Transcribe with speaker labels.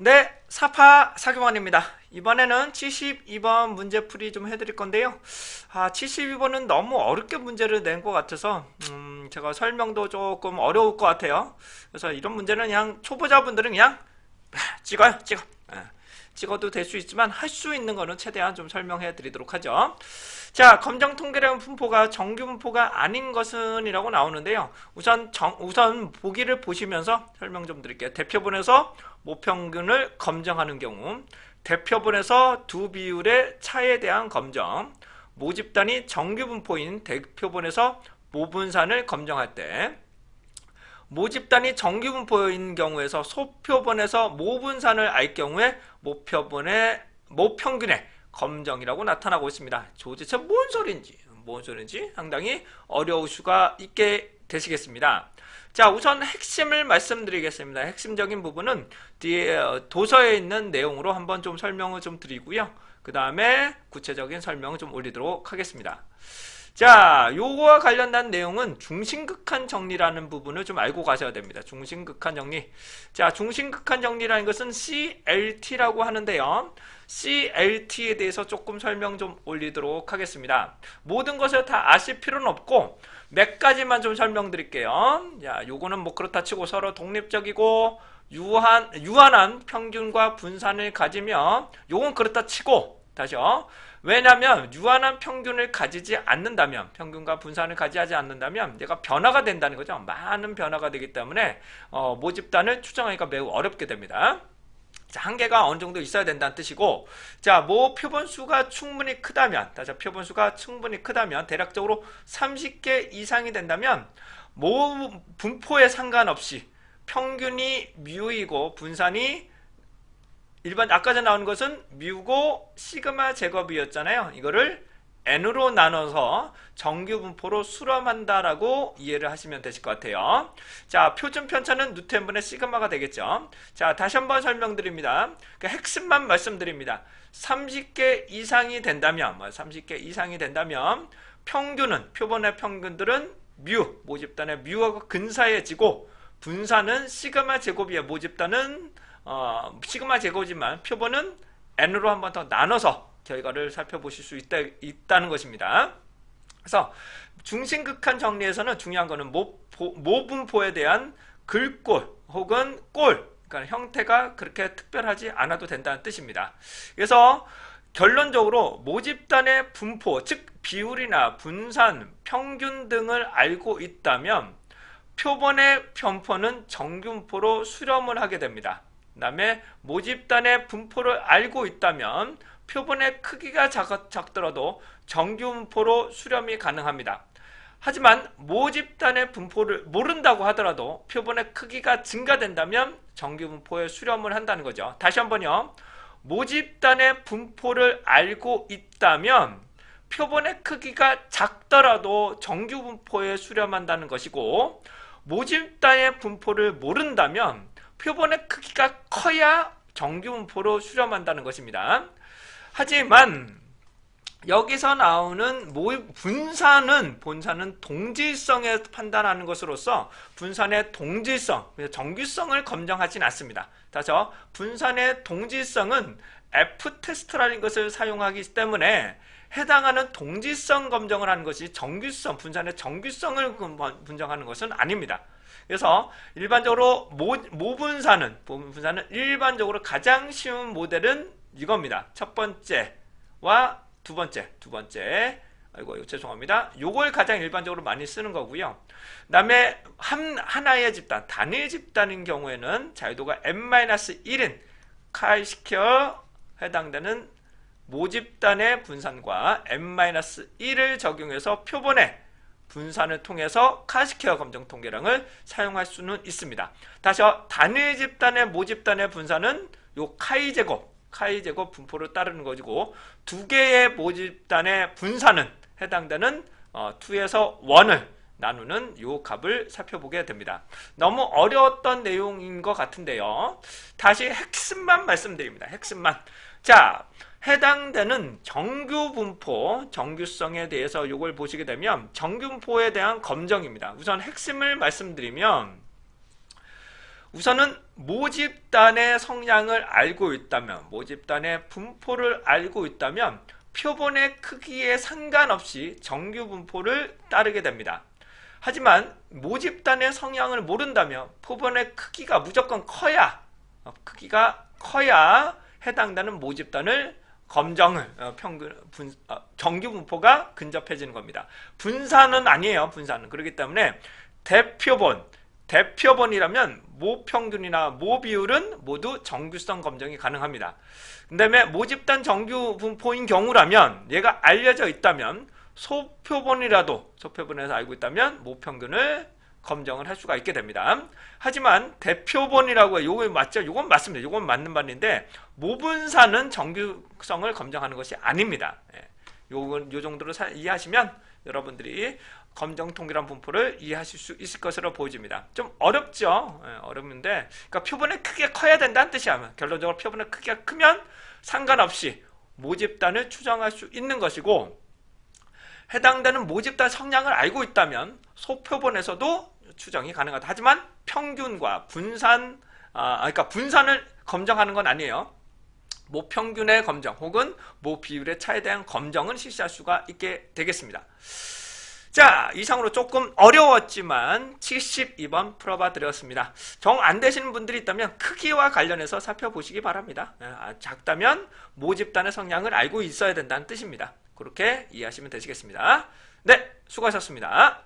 Speaker 1: 네, 사파 사교관입니다. 이번에는 72번 문제풀이 좀 해드릴 건데요. 72번은 너무 어렵게 문제를 낸 것 같아서 제가 설명도 조금 어려울 것 같아요. 그래서 이런 문제는 그냥 초보자분들은 그냥 찍어요, 찍어. 찍어도 될 수 있지만 할 수 있는 거는 최대한 좀 설명해 드리도록 하죠. 자, 검정 통계량 분포가 정규 분포가 아닌 것은 이라고 나오는데요. 우선 보기를 보시면서 설명 좀 드릴게요. 대표본에서 모평균을 검정하는 경우, 대표본에서 두 비율의 차에 대한 검정, 모집단이 정규 분포인 대표본에서 모분산을 검정할 때, 모집단이 정규 분포인 경우에서 소표본에서 모분산을 알 경우에 모평균의 검정이라고 나타나고 있습니다. 도대체 뭔 소린지 상당히 어려울 수가 있게 되시겠습니다. 자, 우선 핵심을 말씀드리겠습니다. 핵심적인 부분은 뒤에 도서에 있는 내용으로 한번 좀 설명을 좀 드리고요. 그 다음에 구체적인 설명을 좀 올리도록 하겠습니다. 자, 요거와 관련된 내용은 중심극한 정리라는 부분을 좀 알고 가셔야 됩니다. 중심극한 정리. 자, 중심극한 정리라는 것은 CLT라고 하는데요. CLT에 대해서 조금 설명 좀 올리도록 하겠습니다. 모든 것을 다 아실 필요는 없고 몇 가지만 좀 설명드릴게요. 자, 요거는 뭐 그렇다 치고 서로 독립적이고 유한한 평균과 분산을 가지면 요건 그렇다 치고 다시요. 왜냐하면 유한한 평균을 가지지 않는다면, 평균과 분산을 가지지 않는다면 얘가 변화가 된다는 거죠. 많은 변화가 되기 때문에 모집단을 추정하기가 매우 어렵게 됩니다. 자, 한계가 어느 정도 있어야 된다는 뜻이고, 자, 표본수가 충분히 크다면, 다시 표본수가 충분히 크다면, 대략적으로 30개 이상이 된다면, 분포에 상관없이 평균이 뮤이고 분산이 아까 전에 나온 것은 뮤고 시그마 제곱이었잖아요. 이거를 n으로 나눠서 정규 분포로 수렴한다라고 이해를 하시면 되실 것 같아요. 자, 표준 편차는 누텐분의 시그마가 되겠죠. 자, 다시 한번 설명드립니다. 그 핵심만 말씀드립니다. 30개 이상이 된다면, 표본의 평균들은 모집단의 뮤하고 근사해지고, 분산은 시그마 제곱이에요. 모집단은 시그마 제곱이지만 표본은 n으로 한 번 더 나눠서 결과를 살펴보실 수 있다는 것입니다. 그래서 중심극한 정리에서는 중요한 것은 모분포에 대한 글꼴 혹은 꼴, 그러니까 형태가 그렇게 특별하지 않아도 된다는 뜻입니다. 그래서 결론적으로 모집단의 분포, 즉 비율이나 분산, 평균 등을 알고 있다면 표본의 분포는 정균포로 수렴을 하게 됩니다. 그 다음에 모집단의 분포를 알고 있다면 표본의 크기가 작더라도 정균포로 수렴이 가능합니다. 하지만 모집단의 분포를 모른다고 하더라도 표본의 크기가 증가된다면 정규분포에 수렴을 한다는 거죠. 다시 한번요. 모집단의 분포를 알고 있다면 표본의 크기가 작더라도 정규분포에 수렴한다는 것이고, 모집단의 분포를 모른다면 표본의 크기가 커야 정규분포로 수렴한다는 것입니다. 하지만 여기서 나오는 본산은 동질성에 판단하는 것으로서 분산의 동질성, 정규성을 검정하진 않습니다. 다시요. 분산의 동질성은 F테스트라는 것을 사용하기 때문에 해당하는 동질성 검정을 하는 것이 분산의 정규성을 분정하는 것은 아닙니다. 그래서 일반적으로 모분산은 일반적으로 가장 쉬운 모델은 이겁니다. 첫 번째와 두 번째, 아이고 죄송합니다. 요걸 가장 일반적으로 많이 쓰는 거고요. 그 다음에 하나의 집단, 단일 집단인 경우에는 자유도가 n-1인 카이시켜 해당되는 모집단의 분산과 n-1을 적용해서 표본의 분산을 통해서 카시케어 검정 통계량을 사용할 수는 있습니다. 다시 단일 집단의 모집단의 분산은 요 카이 제곱 분포를 따르는 것이고, 두 개의 모집단의 분산은 해당되는 2에서 1을 나누는 요 값을 살펴보게 됩니다. 너무 어려웠던 내용인 것 같은데요. 다시 핵심만 말씀드립니다. 핵심만. 자, 해당되는 정규분포, 정규성에 대해서 이걸 보시게 되면 정규분포에 대한 검정입니다. 우선 핵심을 말씀드리면, 우선은 모집단의 성향을 알고 있다면, 모집단의 분포를 알고 있다면 표본의 크기에 상관없이 정규 분포를 따르게 됩니다. 하지만 모집단의 성향을 모른다면 표본의 크기가 무조건 커야 해당되는 모집단을 검정을 정규 분포가 근접해지는 겁니다. 분산은 아니에요. 분산은. 그렇기 때문에 대표본이라면 모평균이나 모비율은 모두 정규성 검정이 가능합니다. 그 다음에 모집단 정규 분포인 경우라면, 얘가 알려져 있다면 소표본에서 알고 있다면 모평균을 검정을 할 수가 있게 됩니다. 하지만 대표본이라고 해요. 요거 맞죠? 요건 맞습니다. 요건 맞는 말인데 모분산은 정규성을 검정하는 것이 아닙니다. 요 정도로 이해하시면 여러분들이 검정 통계란 분포를 이해하실 수 있을 것으로 보여집니다. 좀 어렵죠? 어렵는데, 그러니까 표본의 크기가 커야 된다는 뜻이야. 결론적으로 표본의 크기가 크면 상관없이 모집단을 추정할 수 있는 것이고, 해당되는 모집단 성향을 알고 있다면 소표본에서도 추정이 가능하다. 하지만 평균과 그러니까 분산을 검정하는 건 아니에요. 모평균의 검정 혹은 모비율의 차에 대한 검정은 실시할 수가 있게 되겠습니다. 자, 이상으로 조금 어려웠지만 72번 풀어봐 드렸습니다. 정 안 되시는 분들이 있다면 크기와 관련해서 살펴보시기 바랍니다. 작다면 모집단의 성향을 알고 있어야 된다는 뜻입니다. 그렇게 이해하시면 되시겠습니다. 네, 수고하셨습니다.